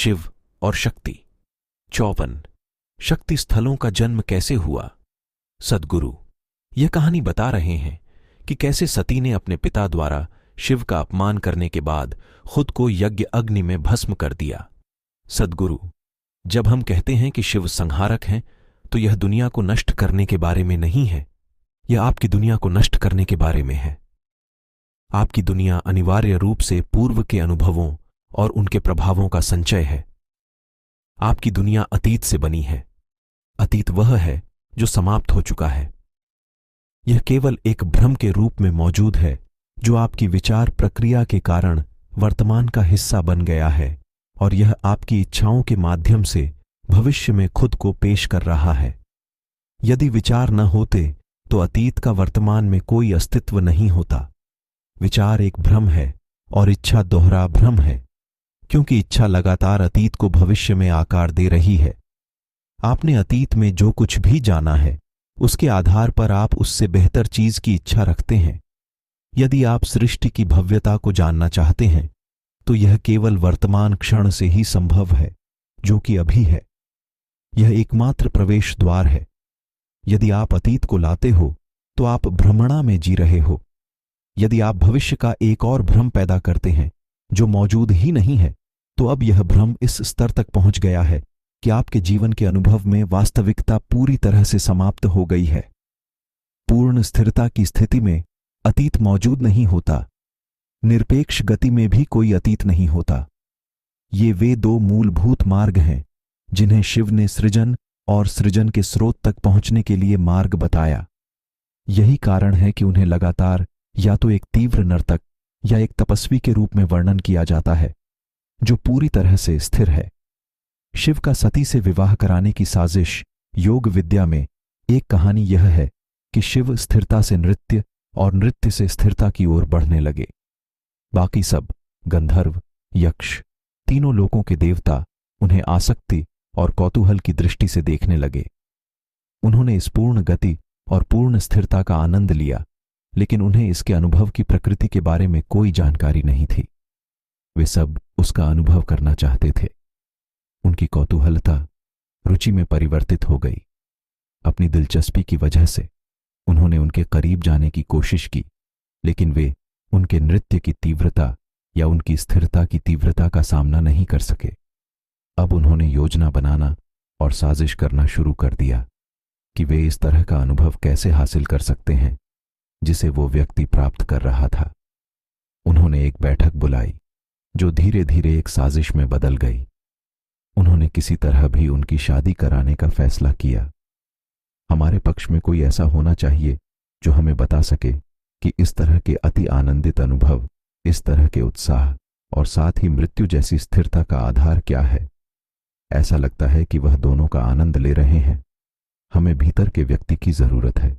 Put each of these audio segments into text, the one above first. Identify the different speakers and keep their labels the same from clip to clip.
Speaker 1: शिव और शक्ति। 54 शक्ति स्थलों का जन्म कैसे हुआ। सद्गुरु यह कहानी बता रहे हैं कि कैसे सती ने अपने पिता द्वारा शिव का अपमान करने के बाद खुद को यज्ञ अग्नि में भस्म कर दिया। सद्गुरु जब हम कहते हैं कि शिव संहारक हैं तो यह दुनिया को नष्ट करने के बारे में नहीं है, यह आपकी दुनिया को नष्ट करने के बारे में है। आपकी दुनिया अनिवार्य रूप से पूर्व के अनुभवों और उनके प्रभावों का संचय है। आपकी दुनिया अतीत से बनी है। अतीत वह है जो समाप्त हो चुका है। यह केवल एक भ्रम के रूप में मौजूद है जो आपकी विचार प्रक्रिया के कारण वर्तमान का हिस्सा बन गया है, और यह आपकी इच्छाओं के माध्यम से भविष्य में खुद को पेश कर रहा है। यदि विचार न होते तो अतीत का वर्तमान में कोई अस्तित्व नहीं होता। विचार एक भ्रम है और इच्छा दोहरा भ्रम है, क्योंकि इच्छा लगातार अतीत को भविष्य में आकार दे रही है। आपने अतीत में जो कुछ भी जाना है उसके आधार पर आप उससे बेहतर चीज की इच्छा रखते हैं। यदि आप सृष्टि की भव्यता को जानना चाहते हैं तो यह केवल वर्तमान क्षण से ही संभव है, जो कि अभी है। यह एकमात्र प्रवेश द्वार है। यदि आप अतीत को लाते हो तो आप भ्रमणा में जी रहे हो। यदि आप भविष्य का एक और भ्रम पैदा करते हैं जो मौजूद ही नहीं है, तो अब यह भ्रम इस स्तर तक पहुंच गया है कि आपके जीवन के अनुभव में वास्तविकता पूरी तरह से समाप्त हो गई है। पूर्ण स्थिरता की स्थिति में अतीत मौजूद नहीं होता। निरपेक्ष गति में भी कोई अतीत नहीं होता। ये वे दो मूलभूत मार्ग हैं जिन्हें शिव ने सृजन और सृजन के स्रोत तक पहुंचने के लिए मार्ग बताया। यही कारण है कि उन्हें लगातार या तो एक तीव्र नर्तक या एक तपस्वी के रूप में वर्णन किया जाता है जो पूरी तरह से स्थिर है। शिव का सती से विवाह कराने की साजिश योग विद्या में एक कहानी यह है कि शिव स्थिरता से नृत्य और नृत्य से स्थिरता की ओर बढ़ने लगे। बाकी सब गंधर्व, यक्ष, तीनों लोकों के देवता उन्हें आसक्ति और कौतूहल की दृष्टि से देखने लगे। उन्होंने इस पूर्ण गति और पूर्ण स्थिरता का आनंद लिया, लेकिन उन्हें इसके अनुभव की प्रकृति के बारे में कोई जानकारी नहीं थी। वे सब उसका अनुभव करना चाहते थे। उनकी कौतूहलता रुचि में परिवर्तित हो गई। अपनी दिलचस्पी की वजह से उन्होंने उनके करीब जाने की कोशिश की, लेकिन वे उनके नृत्य की तीव्रता या उनकी स्थिरता की तीव्रता का सामना नहीं कर सके। अब उन्होंने योजना बनाना और साजिश करना शुरू कर दिया कि वे इस तरह का अनुभव कैसे हासिल कर सकते हैं जिसे वो व्यक्ति प्राप्त कर रहा था। उन्होंने एक बैठक बुलाई जो धीरे धीरे एक साजिश में बदल गई। उन्होंने किसी तरह भी उनकी शादी कराने का फैसला किया। हमारे पक्ष में कोई ऐसा होना चाहिए जो हमें बता सके कि इस तरह के अति आनंदित अनुभव, इस तरह के उत्साह और साथ ही मृत्यु जैसी स्थिरता का आधार क्या है। ऐसा लगता है कि वह दोनों का आनंद ले रहे हैं। हमें भीतर के व्यक्ति की जरूरत है।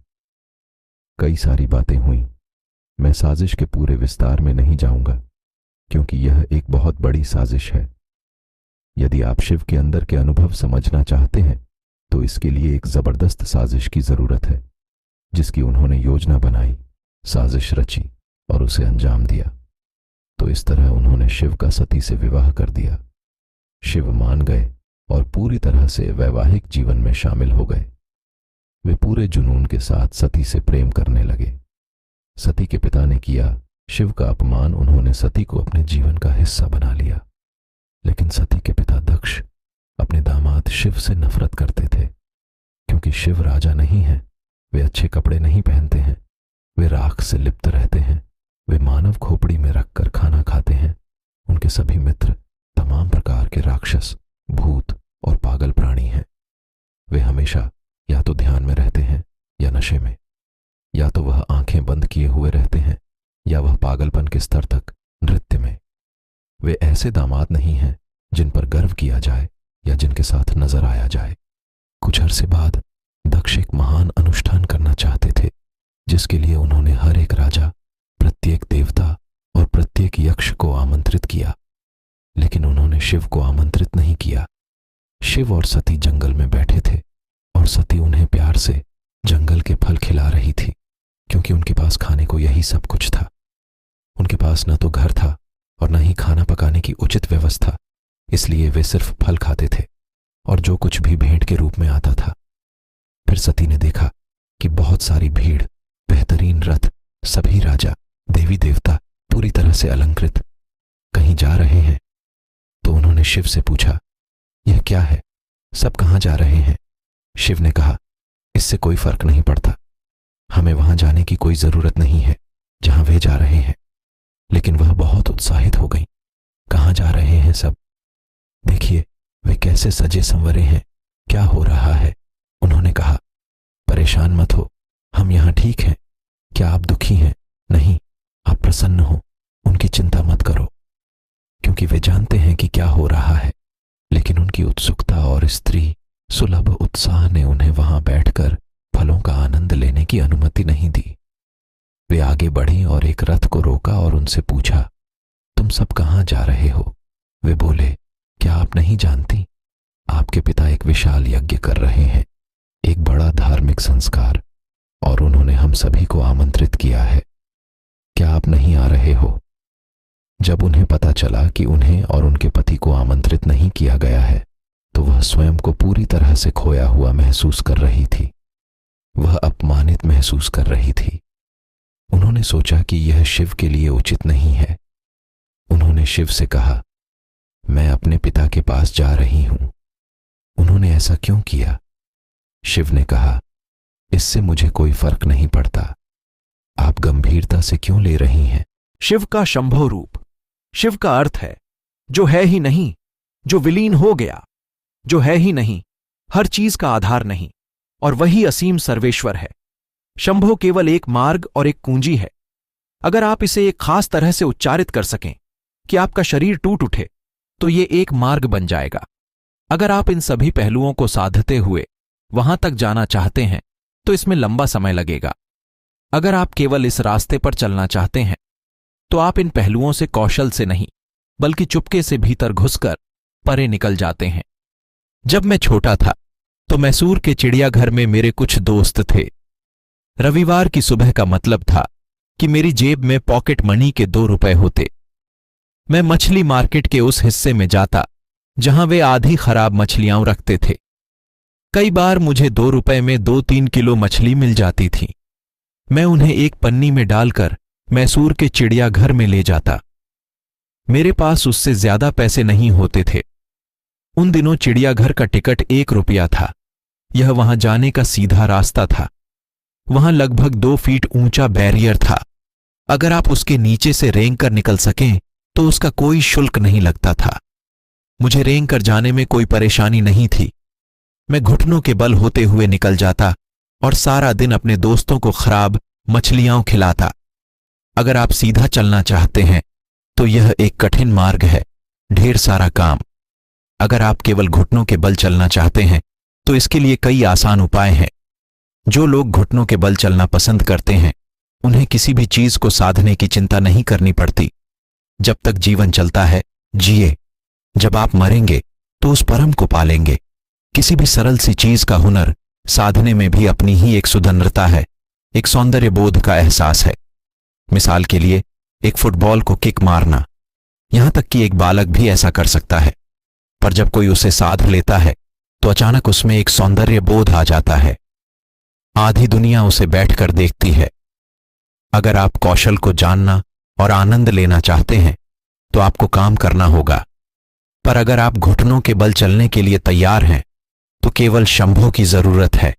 Speaker 1: कई सारी बातें हुई। मैं साजिश के पूरे विस्तार में नहीं जाऊंगा क्योंकि यह एक बहुत बड़ी साजिश है। यदि आप शिव के अंदर के अनुभव समझना चाहते हैं तो इसके लिए एक जबरदस्त साजिश की जरूरत है, जिसकी उन्होंने योजना बनाई, साजिश रची और उसे अंजाम दिया। तो इस तरह उन्होंने शिव का सती से विवाह कर दिया। शिव मान गए और पूरी तरह से वैवाहिक जीवन में शामिल हो गए। वे पूरे जुनून के साथ सती से प्रेम करने लगे। सती के पिता ने किया शिव का अपमान। उन्होंने सती को अपने जीवन का हिस्सा बना लिया। लेकिन सती के पिता दक्ष अपने दामाद शिव से नफरत करते थे, क्योंकि शिव राजा नहीं है। वे अच्छे कपड़े नहीं पहनते हैं। वे राख से लिप्त रहते हैं। वे मानव खोपड़ी में रखकर खाना खाते हैं। उनके सभी मित्र तमाम प्रकार के राक्षस, भूत और पागल प्राणी हैं। वे हमेशा या तो ध्यान में रहते हैं या नशे में, या तो वह आंखें बंद किए हुए रहते हैं या वह पागलपन के स्तर तक नृत्य में। वे ऐसे दामाद नहीं हैं जिन पर गर्व किया जाए या जिनके साथ नजर आया जाए। कुछ अरसे बाद दक्ष एक महान अनुष्ठान करना चाहते थे, जिसके लिए उन्होंने हर एक राजा, प्रत्येक देवता और प्रत्येक यक्ष को आमंत्रित किया, लेकिन उन्होंने शिव को आमंत्रित नहीं किया। शिव और सती जंगल में बैठे थे और सती उन्हें प्यार से जंगल के फल खिला रही थी, क्योंकि उनके पास खाने को यही सब कुछ था। उनके पास न तो घर था और न ही खाना पकाने की उचित व्यवस्था, इसलिए वे सिर्फ फल खाते थे और जो कुछ भी भेंट के रूप में आता था। फिर सती ने देखा कि बहुत सारी भीड़, बेहतरीन रथ, सभी राजा, देवी देवता पूरी तरह से अलंकृत कहीं जा रहे हैं। तो उन्होंने शिव से पूछा, यह क्या है? सब कहां जा रहे हैं? शिव ने कहा, इससे कोई फर्क नहीं पड़ता। हमें वहां जाने की कोई जरूरत नहीं है जहां वे जा रहे हैं। लेकिन वह बहुत उत्साहित हो गई। कहां जा रहे हैं सब? देखिए, वे कैसे सजे संवरे हैं। क्या हो रहा है? उन्होंने कहा, परेशान मत हो, हम यहां ठीक हैं। क्या आप दुखी हैं? नहीं, आप प्रसन्न हो। उनकी चिंता मत करो। क्योंकि वे जानते हैं कि क्या हो रहा है, लेकिन उनकी उत्सुकता और स्त्री सुलभ उत्साह ने उन्हें वहां बैठकर फलों का आनंद लेने की अनुमति नहीं दी। वे आगे बढ़ी और एक रथ को रोका और उनसे पूछा, तुम सब कहां जा रहे हो? वे बोले, क्या आप नहीं जानती? आपके पिता एक विशाल यज्ञ कर रहे हैं, एक बड़ा धार्मिक संस्कार, और उन्होंने हम सभी को आमंत्रित किया है। क्या आप नहीं आ रहे हो? जब उन्हें पता चला कि उन्हें और उनके पति को आमंत्रित नहीं किया गया है, तो वह स्वयं को पूरी तरह से खोया हुआ महसूस कर रही थी। वह अपमानित महसूस कर रही थी। उन्होंने सोचा कि यह शिव के लिए उचित नहीं है। उन्होंने शिव से कहा, मैं अपने पिता के पास जा रही हूं। उन्होंने ऐसा क्यों किया? शिव ने कहा, इससे मुझे कोई फर्क नहीं पड़ता। आप गंभीरता से क्यों ले रही हैं?
Speaker 2: शिव का शंभो रूप। शिव का अर्थ है जो है ही नहीं, जो विलीन हो गया, जो है ही नहीं, हर चीज का आधार नहीं, और वही असीम सर्वेश्वर है। शंभो केवल एक मार्ग और एक कुंजी है। अगर आप इसे एक खास तरह से उच्चारित कर सकें कि आपका शरीर टूट उठे, तो ये एक मार्ग बन जाएगा। अगर आप इन सभी पहलुओं को साधते हुए वहां तक जाना चाहते हैं, तो इसमें लंबा समय लगेगा। अगर आप केवल इस रास्ते पर चलना चाहते हैं, तो आप इन पहलुओं से कौशल से नहीं, बल्कि चुपके से भीतर घुसकर परे निकल जाते हैं। जब मैं छोटा था, तो मैसूर के चिड़ियाघर में मेरे कुछ दोस्त थे। रविवार की सुबह का मतलब था कि मेरी जेब में पॉकेट मनी के 2 रुपए होते। मैं मछली मार्केट के उस हिस्से में जाता जहां वे आधी खराब मछलियां रखते थे। कई बार मुझे 2 रुपए में 2-3 किलो मछली मिल जाती थी। मैं उन्हें एक पन्नी में डालकर मैसूर के चिड़ियाघर में ले जाता। मेरे पास उससे ज्यादा पैसे नहीं होते थे। उन दिनों चिड़ियाघर का टिकट 1 रुपया था। यह वहां जाने का सीधा रास्ता था। वहां लगभग 2 फीट ऊंचा बैरियर था। अगर आप उसके नीचे से रेंग कर निकल सकें, तो उसका कोई शुल्क नहीं लगता था। मुझे रेंग कर जाने में कोई परेशानी नहीं थी। मैं घुटनों के बल होते हुए निकल जाता और सारा दिन अपने दोस्तों को खराब मछलियां खिलाता। अगर आप सीधा चलना चाहते हैं, तो यह एक कठिन मार्ग है, ढेर सारा काम। अगर आप केवल घुटनों के बल चलना चाहते हैं, तो इसके लिए कई आसान उपाय हैं। जो लोग घुटनों के बल चलना पसंद करते हैं, उन्हें किसी भी चीज को साधने की चिंता नहीं करनी पड़ती। जब तक जीवन चलता है, जिए। जब आप मरेंगे, तो उस परम को पालेंगे। किसी भी सरल सी चीज का हुनर साधने में भी अपनी ही एक सुंदरता है, एक सौंदर्य बोध का एहसास है। मिसाल के लिए, एक फुटबॉल को किक मारना। यहां तक कि एक बालक भी ऐसा कर सकता है। पर जब कोई उसे साध लेता है, तो अचानक उसमें एक सौंदर्य बोध आ जाता है। आधी दुनिया उसे बैठकर देखती है। अगर आप कौशल को जानना और आनंद लेना चाहते हैं, तो आपको काम करना होगा। पर अगर आप घुटनों के बल चलने के लिए तैयार हैं, तो केवल शंभो की जरूरत है।